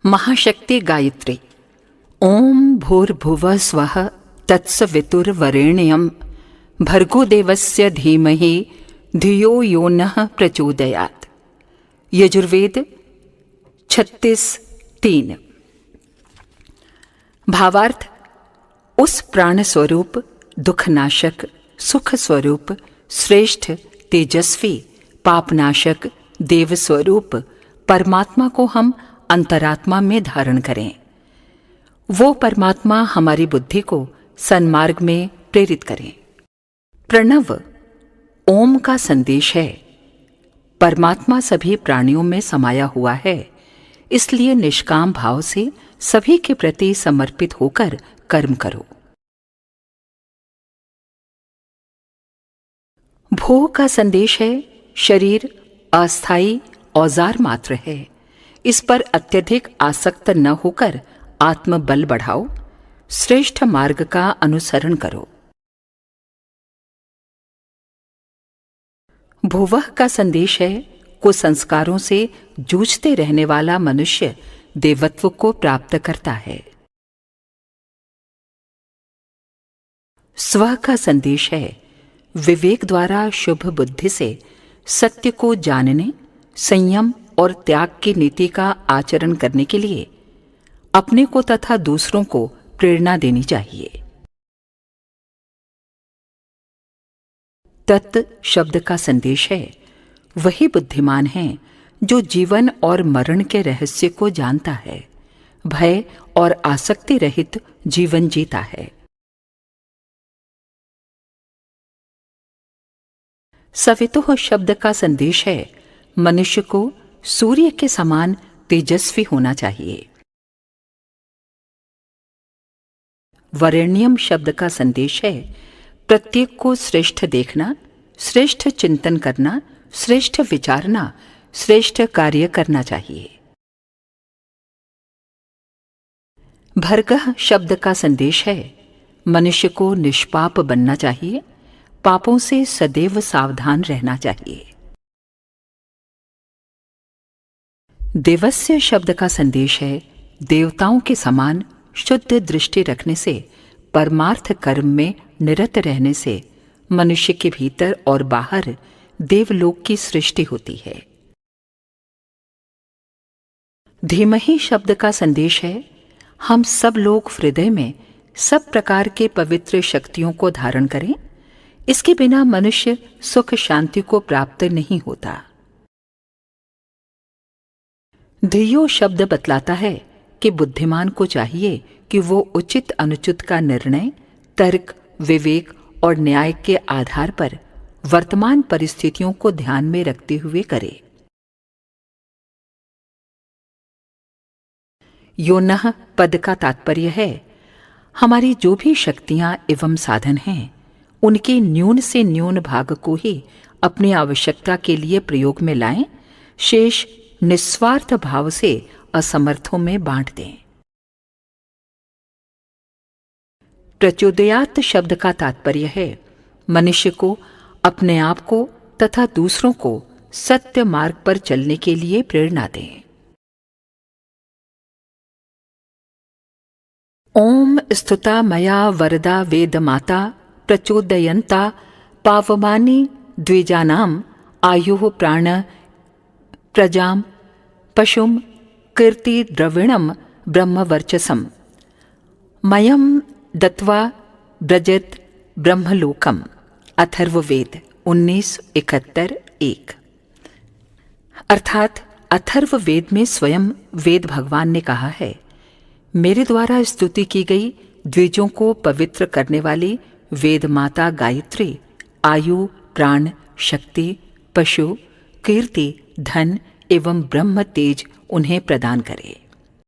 महाशक्ति गायत्री। ओम भूर्भुवः स्वः तत्सवितुर्वरेण्यं भर्गो देवस्य धीमहि धियो यो नः प्रचोदयात्। यजुर्वेद 36:3। भावार्थ: उस प्राण स्वरूप, दुखनाशक, सुख स्वरूप, श्रेष्ठ, तेजस्वी, पापनाशक, देव स्वरूप परमात्मा को हम अंतरात्मा में धारण करें। वो परमात्मा हमारी बुद्धि को सन्मार्ग में प्रेरित करें। प्रणव ओम का संदेश है। परमात्मा सभी प्राणियों में समाया हुआ है, इसलिए निष्काम भाव से सभी के प्रति समर्पित होकर कर्म करो। भू का संदेश है। शरीर अस्थायी औजार मात्र है, इस पर अत्यधिक आसक्त न होकर आत्मबल बढ़ाओ, श्रेष्ठ मार्ग का अनुसरण करो। भुवः का संदेश है। कुसंस्कारों से जूझते रहने वाला मनुष्य देवत्व को प्राप्त करता है। स्व का संदेश है। विवेक द्वारा शुभ बुद्धि से सत्य को जानने, संयम और त्याग की नीति का आचरण करने के लिए अपने को तथा दूसरों को प्रेरणा देनी चाहिए। तत् शब्द का संदेश है। वही बुद्धिमान है जो जीवन और मरण के रहस्य को जानता है, भय और आसक्ति रहित जीवन जीता है। सवितुः शब्द का संदेश है। मनुष्य को सूर्य के समान तेजस्वी होना चाहिए। वरेण्यम शब्द का संदेश है। प्रत्येक को श्रेष्ठ देखना, श्रेष्ठ चिंतन करना, श्रेष्ठ विचारना, श्रेष्ठ कार्य करना चाहिए। भर्गः शब्द का संदेश है। मनुष्य को निष्पाप बनना चाहिए, पापों से सदैव सावधान रहना चाहिए। देवस्य शब्द का संदेश है। देवताओं के समान शुद्ध दृष्टि रखने से, परमार्थ कर्म में निरत रहने से मनुष्य के भीतर और बाहर देवलोक की सृष्टि होती है। धीमहि शब्द का संदेश है। हम सब लोग हृदय में सब प्रकार के पवित्र शक्तियों को धारण करें, इसके बिना मनुष्य सुख शांति को प्राप्त नहीं होता। धियो शब्द बतलाता है कि बुद्धिमान को चाहिए कि वो उचित अनुचित का निर्णय तर्क, विवेक और न्याय के आधार पर वर्तमान परिस्थितियों को ध्यान में रखते हुए करे। योनः पद का तात्पर्य है। हमारी जो भी शक्तियां एवं साधन हैं, उनके न्यून से न्यून भाग को ही अपनी आवश्यकता के लिए प्रयोग में लाएं, शेष निस्वार्थ भाव से असमर्थों में बांट दें। प्रचोदयात् शब्द का तात्पर्य है। मनुष्य को अपने आप को तथा दूसरों को सत्य मार्ग पर चलने के लिए प्रेरणा दें। ओम स्तुता मया वरदा वेद माता प्रचोदयन्ता पावमानि द्विजानाम आयुः प्राण प्रजाम पशुम कीर्ति द्रविणम ब्रह्मवर्चसम मयम दत्वा ब्रजत ब्रह्मलोकम। अथर्ववेद 19:71-1। अर्थात अथर्ववेद में स्वयं वेद भगवान ने कहा है, मेरे द्वारा स्तुति की गई द्विजों को पवित्र करने वाली वेद माता गायत्री आयु, प्राण, शक्ति, पशु, कीर्ति, धन एवं ब्रह्म तेज उन्हें प्रदान करे।